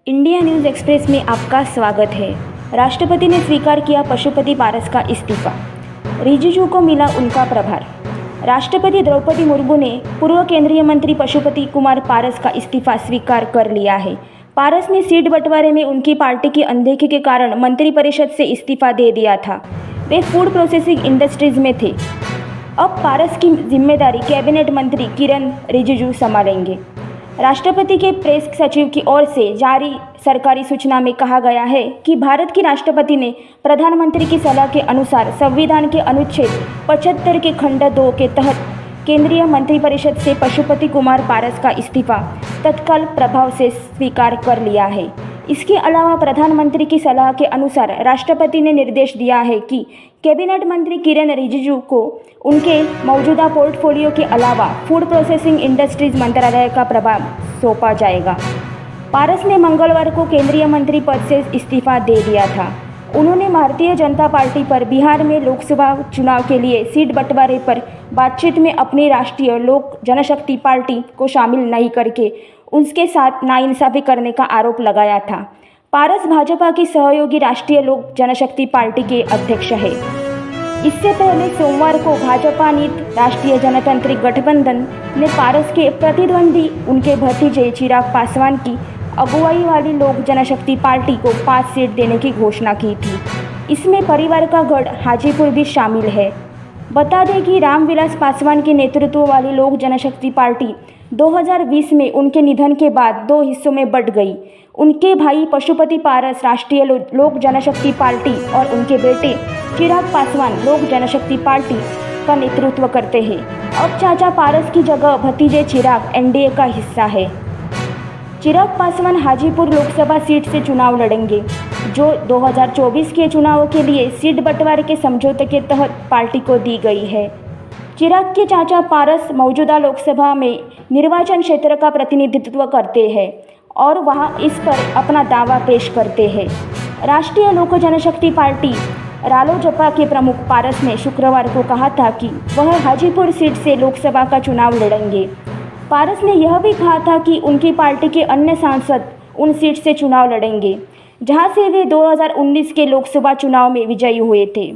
India news express में आपका स्वागत है। राष्ट्रपति ने स्वीकार किया पशुपति पारस का इस्तीफा। रिजिजू को मिला उनका प्रभार। राष्ट्रपति द्रौपदी मुर्मू ने पूर्व केंद्रीय मंत्री पशुपति कुमार पारस का इस्तीफा स्वीकार कर लिया है। पारस ने सीट बंटवारे में उनकी पार्टी की अनदेखी के कारण मंत्रिपरिषद से इस्तीफा दे दिया था। वे फूड प्रोसेसिंग इंडस्ट्रीज में थे। अब पारस की जिम्मेदारी कैबिनेट मंत्री किरण रिजिजू संभालेंगे। राष्ट्रपति के प्रेस सचिव की ओर से जारी सरकारी सूचना में कहा गया है कि भारत के राष्ट्रपति ने प्रधानमंत्री की सलाह के अनुसार संविधान के अनुच्छेद 75 के खंड 2 के तहत केंद्रीय मंत्रिपरिषद से पशुपति कुमार पारस का इस्तीफा तत्काल प्रभाव से स्वीकार कर लिया है। इसके अलावा प्रधानमंत्री की सलाह के अनुसार राष्ट्रपति ने निर्देश दिया है कि कैबिनेट मंत्री किरण रिजिजू को उनके मौजूदा पोर्टफोलियो के अलावा फूड प्रोसेसिंग इंडस्ट्रीज मंत्रालय का प्रभार सौंपा जाएगा। पारस ने मंगलवार को केंद्रीय मंत्री पद से इस्तीफा दे दिया था। उन्होंने भारतीय जनता पार्टी पर बिहार में लोकसभा चुनाव के लिए सीट बंटवारे पर बातचीत में अपनी राष्ट्रीय लोक जनशक्ति पार्टी को शामिल नहीं करके उसके साथ नाइंसाफी करने का आरोप लगाया था। पारस भाजपा की सहयोगी राष्ट्रीय लोक जनशक्ति पार्टी के अध्यक्ष है। इससे पहले सोमवार को भाजपा नीत राष्ट्रीय जनतांत्रिक गठबंधन ने पारस के प्रतिद्वंदी उनके भतीजे चिराग पासवान की अगुवाई वाली लोक जनशक्ति पार्टी को 5 सीट देने की घोषणा की थी। इसमें परिवार का गढ़ हाजीपुर भी शामिल है। बता दें कि रामविलास पासवान के नेतृत्व वाली लोक जनशक्ति पार्टी 2020 में उनके निधन के बाद 2 हिस्सों में बंट गई। उनके भाई पशुपति पारस राष्ट्रीय लोक जनशक्ति पार्टी और उनके बेटे चिराग पासवान लोक जनशक्ति पार्टी का नेतृत्व करते हैं। अब चाचा पारस की जगह भतीजे चिराग एनडीए का हिस्सा है। चिराग पासवान हाजीपुर लोकसभा सीट से चुनाव लड़ेंगे, जो 2024 के चुनाव के लिए सीट बंटवारे के समझौते के तहत पार्टी को दी गई है। चिराग के चाचा पारस मौजूदा लोकसभा में निर्वाचन क्षेत्र का प्रतिनिधित्व करते हैं और वहां इस पर अपना दावा पेश करते हैं। राष्ट्रीय लोक जनशक्ति पार्टी रालोजपा के प्रमुख पारस ने शुक्रवार को कहा था कि वह हाजीपुर सीट से लोकसभा का चुनाव लड़ेंगे। पारस ने यह भी कहा था कि उनकी पार्टी के अन्य सांसद उन सीट से चुनाव लड़ेंगे जहां से वे 2019 के लोकसभा चुनाव में विजयी हुए थे।